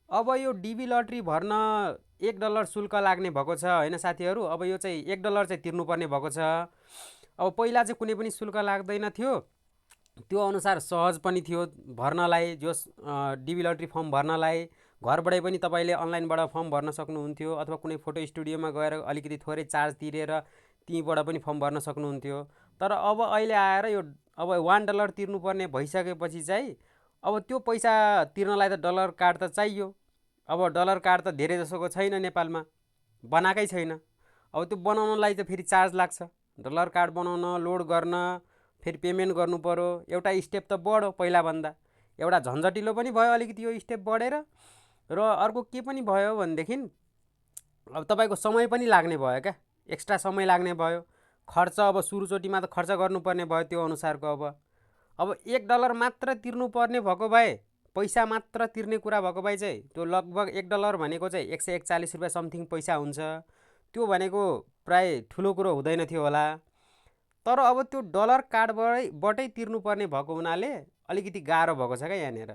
अब यो DB lottery भर्न $1 शुल्क लाग्ने भएको छ होइन साथीहरू। अब यो चाहिँ $1 चाहिँ तिर्नुपर्ने भएको छ। अब पहिला चाहिँ कुनै पनि शुल्क लाग्दैन थियो, त्यो अनुसार सहज पनि थियो भर्नलाई। जस डिबी लटरी फर्म भर्नलाई घरबाटै पनि तपाईँले अनलाइनबाट फर्म भर्न सक्नुहुन्थ्यो, अथवा कुनै फोटो स्टुडियोमा गएर अलिकति थोरै चार्ज तिरेर त्यहीँबाट पनि फर्म भर्न सक्नुहुन्थ्यो। तर अब अहिले आएर यो अब $1 तिर्नुपर्ने भइसकेपछि चाहिँ अब त्यो पैसा तिर्नलाई त डलर कार्ड त चाहियो। अब डलर कार्ड त धेरै जसोको छैन नेपालमा, बनाएकै छैन। अब त्यो बनाउनलाई त फेरि चार्ज लाग्छ। डलर कार्ड बनाउन, लोड गर्न, फेरि पेमेन्ट गर्नु पर्यो। एउटा स्टेप त बढ्यो पहिलाभन्दा, एउटा झन्झटिलो पनि भयो अलिकति यो स्टेप बढेर। र अर्को के पनि भयो भनेदेखि अब तपाईँको समय पनि लाग्ने भयो क्या, एक्स्ट्रा समय लाग्ने भयो। खर्च अब सुरुचोटिमा त खर्च गर्नुपर्ने भयो त्यो अनुसारको। अब $1 मात्र तिर्नुपर्ने भएको भए, पैसा मात्र तिर्ने कुरा भएको भए चाहिँ त्यो लगभग $1 भनेको चाहिँ ₹141 समथिङ पैसा हुन्छ। त्यो भनेको प्राय ठुलो कुरो हुँदैन थियो होला। तर अब त्यो डलर कार्डबाटै तिर्नुपर्ने भएको हुनाले अलिकति गाह्रो भएको छ क्या यहाँनिर।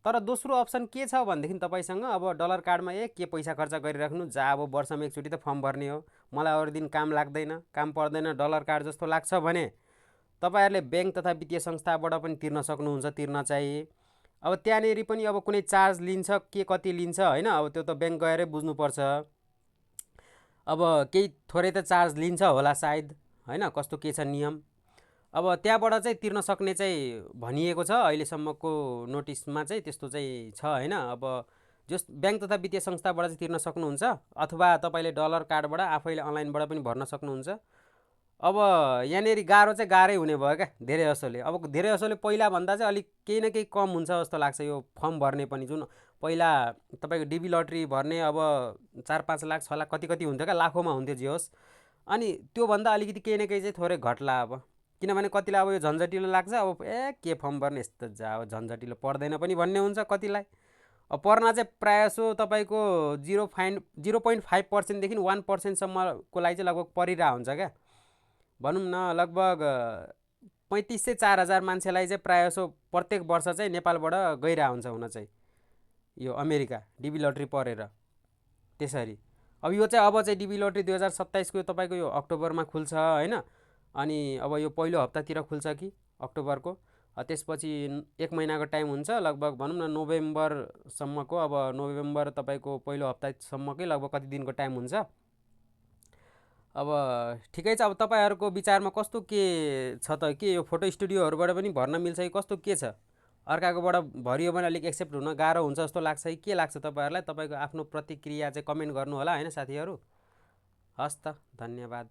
तर दोस्रो अप्सन के छ भनेदेखि तपाईँसँग अब डलर कार्डमा के पैसा खर्च गरिराख्नु, जा अब वर्षमा एकचोटि त फर्म भर्ने हो, मलाई अरू दिन काम लाग्दैन, काम पर्दैन, डलर कार्ड जस्तो लाग्छ भने तपाईँहरूले ब्याङ्क तथा वित्तीय संस्थाबाट पनि तिर्न सक्नुहुन्छ, तिर्न चाहिँ। अब त्यहाँनिर पनि अब कुनै चार्ज लिन्छ, के कति लिन्छ होइन, अब त्यो त ब्याङ्क गएरै बुझ्नुपर्छ। अब केही थोरै त चार्ज लिन्छ होला सायद होइन, कस्तो के छ नियम। अब त्यहाँबाट चाहिँ तिर्न सक्ने चाहिँ भनिएको छ अहिलेसम्मको नोटिसमा चाहिँ त्यस्तो चाहिँ छ होइन। अब जस ब्याङ्क तथा वित्तीय संस्थाबाट चाहिँ तिर्न सक्नुहुन्छ, अथवा तपाईँले डलर कार्डबाट आफैले अनलाइनबाट पनि भर्न सक्नुहुन्छ। अब यहाँनिर गाह्रो चाहिँ गाह्रै हुने भयो क्या धेरै जसोले। अब धेरै जसोले पहिलाभन्दा चाहिँ अलिक केही न केही कम हुन्छ जस्तो लाग्छ यो फर्म भर्ने पनि। जुन पहिला तपाईँको डिबी लटरी भर्ने अब 4-5 लाख 6 लाख कति कति हुन्थ्यो क्या, लाखौँमा हुन्थ्यो जे होस्। अनि त्योभन्दा अलिकति केही न केही चाहिँ थोरै घट्ला अब, किनभने कतिलाई अब यो झन्झटिलो लाग्छ। अब के फर्म भर्ने, यस्तो जा अब झन्झटिलो पर्दैन पनि भन्ने हुन्छ कतिलाई। अब पर्ना चाहिँ प्रायःसो तपाईँको 0.5% देखि 1%सम्मको लागि चाहिँ लगभग परिरहेको हुन्छ क्या। भनौँ न लगभग 3500 से 4000 मान्छेलाई चाहिँ प्रायःसो प्रत्येक वर्ष चाहिँ नेपालबाट गइरहेको हुन्छ हुन चाहिँ यो अमेरिका डिबी लटरी परेर। त्यसरी अब यो चाहिँ अब चाहिँ डिबी लटरी 2027 को तपाईँको यो अक्टोबरमा खुल्छ होइन। अनि अब यो पहिलो हप्तातिर खुल्छ कि अक्टोबरको, त्यसपछि 1 महिनाको टाइम हुन्छ लगभग। भनौँ न नोभेम्बरसम्मको, अब नोभेम्बर तपाईँको पहिलो हप्तासम्मकै लगभग कति दिनको टाइम हुन्छ। अब ठिकै छ। अब तपाईँहरूको विचारमा कस्तो के छ त, के यो फोटो स्टुडियोहरूबाट पनि भर्न मिल्छ कि कस्तो के छ? अर्काकोबाट भरियो भने अलिक एक्सेप्ट हुन गाह्रो हुन्छ जस्तो लाग्छ कि के लाग्छ तपाईँहरूलाई? तपाईँको आफ्नो प्रतिक्रिया चाहिँ कमेन्ट गर्नु होला होइन साथीहरू। हस् त, धन्यवाद।